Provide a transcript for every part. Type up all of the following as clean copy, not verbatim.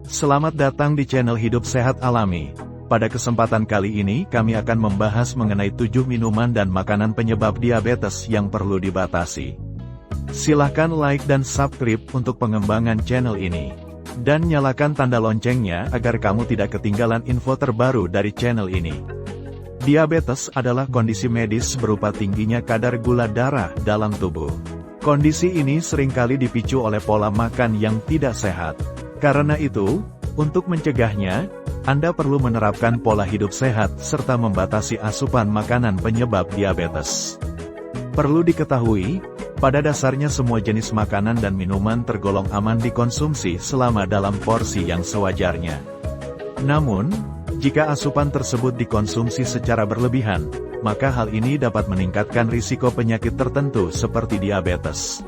Selamat datang di channel Hidup Sehat Alami. Pada kesempatan kali ini kami akan membahas mengenai 7 minuman dan makanan penyebab diabetes yang perlu dibatasi. Silahkan like dan subscribe untuk pengembangan channel ini. Dan nyalakan tanda loncengnya agar kamu tidak ketinggalan info terbaru dari channel ini. Diabetes adalah kondisi medis berupa tingginya kadar gula darah dalam tubuh. Kondisi ini seringkali dipicu oleh pola makan yang tidak sehat. Karena itu, untuk mencegahnya, Anda perlu menerapkan pola hidup sehat serta membatasi asupan makanan penyebab diabetes. Perlu diketahui, pada dasarnya semua jenis makanan dan minuman tergolong aman dikonsumsi selama dalam porsi yang sewajarnya. Namun, jika asupan tersebut dikonsumsi secara berlebihan, maka hal ini dapat meningkatkan risiko penyakit tertentu seperti diabetes.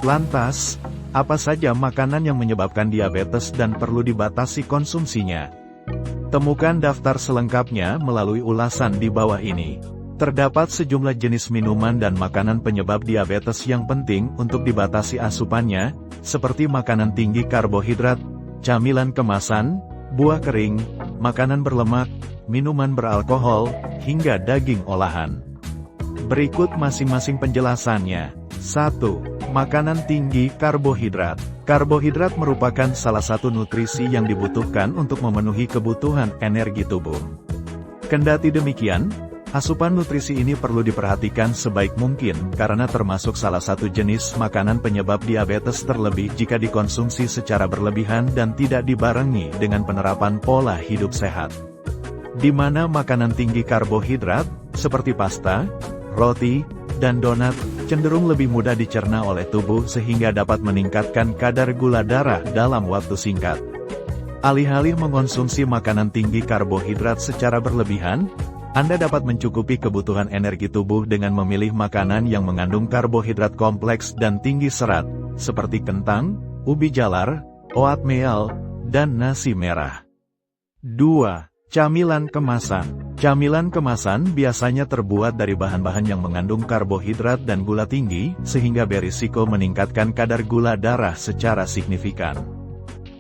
Lantas, apa saja makanan yang menyebabkan diabetes dan perlu dibatasi konsumsinya? Temukan daftar selengkapnya melalui ulasan di bawah ini. Terdapat sejumlah jenis minuman dan makanan penyebab diabetes yang penting untuk dibatasi asupannya, seperti makanan tinggi karbohidrat, camilan kemasan, buah kering, makanan berlemak, minuman beralkohol, hingga daging olahan. Berikut masing-masing penjelasannya. 1. Makanan tinggi karbohidrat. Karbohidrat merupakan salah satu nutrisi yang dibutuhkan untuk memenuhi kebutuhan energi tubuh. Kendati demikian, asupan nutrisi ini perlu diperhatikan sebaik mungkin karena termasuk salah satu jenis makanan penyebab diabetes terlebih jika dikonsumsi secara berlebihan dan tidak dibarengi dengan penerapan pola hidup sehat. Di mana makanan tinggi karbohidrat, seperti pasta, roti, dan donat, cenderung lebih mudah dicerna oleh tubuh sehingga dapat meningkatkan kadar gula darah dalam waktu singkat. Alih-alih mengonsumsi makanan tinggi karbohidrat secara berlebihan, Anda dapat mencukupi kebutuhan energi tubuh dengan memilih makanan yang mengandung karbohidrat kompleks dan tinggi serat, seperti kentang, ubi jalar, oatmeal, dan nasi merah. 2. Camilan kemasan. Camilan kemasan biasanya terbuat dari bahan-bahan yang mengandung karbohidrat dan gula tinggi, sehingga berisiko meningkatkan kadar gula darah secara signifikan.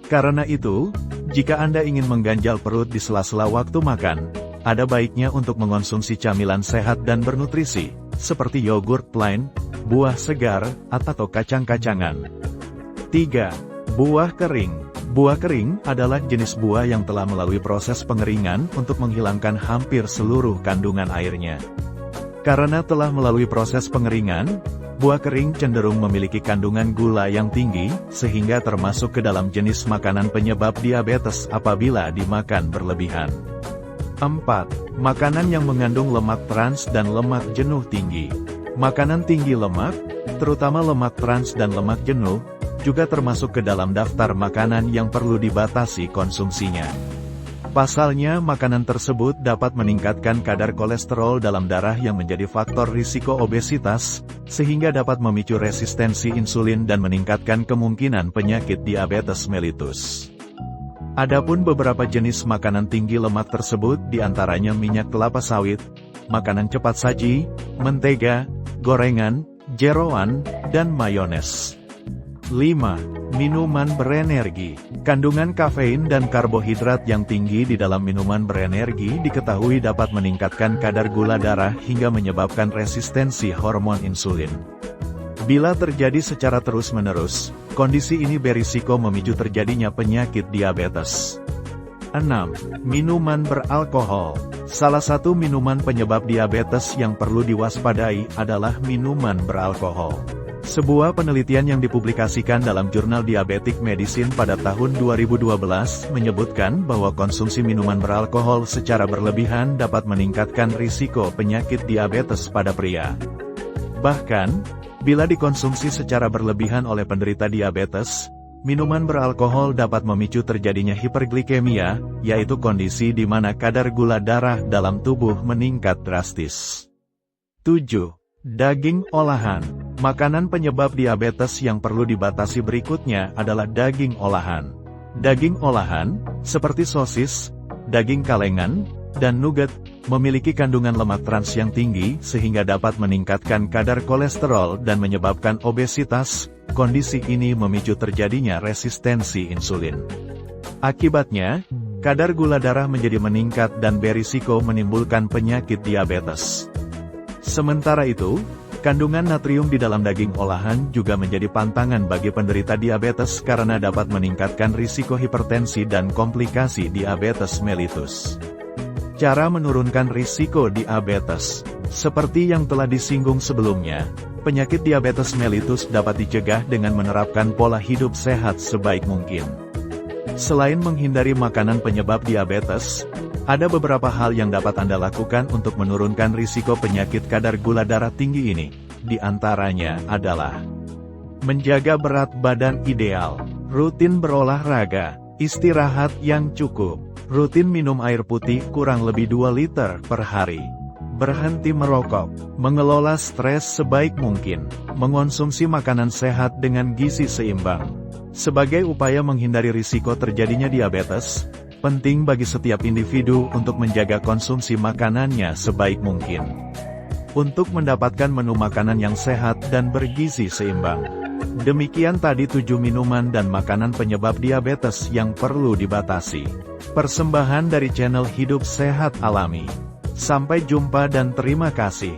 Karena itu, jika Anda ingin mengganjal perut di sela-sela waktu makan, ada baiknya untuk mengonsumsi camilan sehat dan bernutrisi, seperti yogurt plain, buah segar, atau kacang-kacangan. 3. Buah kering. Buah kering adalah jenis buah yang telah melalui proses pengeringan untuk menghilangkan hampir seluruh kandungan airnya. Karena telah melalui proses pengeringan, buah kering cenderung memiliki kandungan gula yang tinggi, sehingga termasuk ke dalam jenis makanan penyebab diabetes apabila dimakan berlebihan. 4. Makanan yang mengandung lemak trans dan lemak jenuh tinggi. Makanan tinggi lemak, terutama lemak trans dan lemak jenuh, juga termasuk ke dalam daftar makanan yang perlu dibatasi konsumsinya. Pasalnya, makanan tersebut dapat meningkatkan kadar kolesterol dalam darah yang menjadi faktor risiko obesitas, sehingga dapat memicu resistensi insulin dan meningkatkan kemungkinan penyakit diabetes mellitus. Adapun beberapa jenis makanan tinggi lemak tersebut diantaranya minyak kelapa sawit, makanan cepat saji, mentega, gorengan, jeroan, dan mayones. 5. Minuman berenergi. Kandungan kafein dan karbohidrat yang tinggi di dalam minuman berenergi diketahui dapat meningkatkan kadar gula darah hingga menyebabkan resistensi hormon insulin. Bila terjadi secara terus-menerus, kondisi ini berisiko memicu terjadinya penyakit diabetes. 6. Minuman beralkohol. Salah satu minuman penyebab diabetes yang perlu diwaspadai adalah minuman beralkohol. Sebuah penelitian yang dipublikasikan dalam jurnal Diabetic Medicine pada tahun 2012 menyebutkan bahwa konsumsi minuman beralkohol secara berlebihan dapat meningkatkan risiko penyakit diabetes pada pria. Bahkan, bila dikonsumsi secara berlebihan oleh penderita diabetes, minuman beralkohol dapat memicu terjadinya hiperglikemia, yaitu kondisi di mana kadar gula darah dalam tubuh meningkat drastis. 7. Daging olahan. Makanan penyebab diabetes yang perlu dibatasi berikutnya adalah daging olahan. Daging olahan, seperti sosis, daging kalengan, dan nugget, memiliki kandungan lemak trans yang tinggi sehingga dapat meningkatkan kadar kolesterol dan menyebabkan obesitas. Kondisi ini memicu terjadinya resistensi insulin. Akibatnya, kadar gula darah menjadi meningkat dan berisiko menimbulkan penyakit diabetes. Sementara itu, kandungan natrium di dalam daging olahan juga menjadi pantangan bagi penderita diabetes karena dapat meningkatkan risiko hipertensi dan komplikasi diabetes mellitus. Cara menurunkan risiko diabetes. Seperti yang telah disinggung sebelumnya, penyakit diabetes mellitus dapat dicegah dengan menerapkan pola hidup sehat sebaik mungkin. Selain menghindari makanan penyebab diabetes, ada beberapa hal yang dapat Anda lakukan untuk menurunkan risiko penyakit kadar gula darah tinggi ini. Di antaranya adalah menjaga berat badan ideal, rutin berolahraga, istirahat yang cukup, rutin minum air putih kurang lebih 2 liter per hari, berhenti merokok, mengelola stres sebaik mungkin, mengonsumsi makanan sehat dengan gizi seimbang. Sebagai upaya menghindari risiko terjadinya diabetes, penting bagi setiap individu untuk menjaga konsumsi makanannya sebaik mungkin. Untuk mendapatkan menu makanan yang sehat dan bergizi seimbang. Demikian tadi 7 minuman dan makanan penyebab diabetes yang perlu dibatasi. Persembahan dari channel Hidup Sehat Alami. Sampai jumpa dan terima kasih.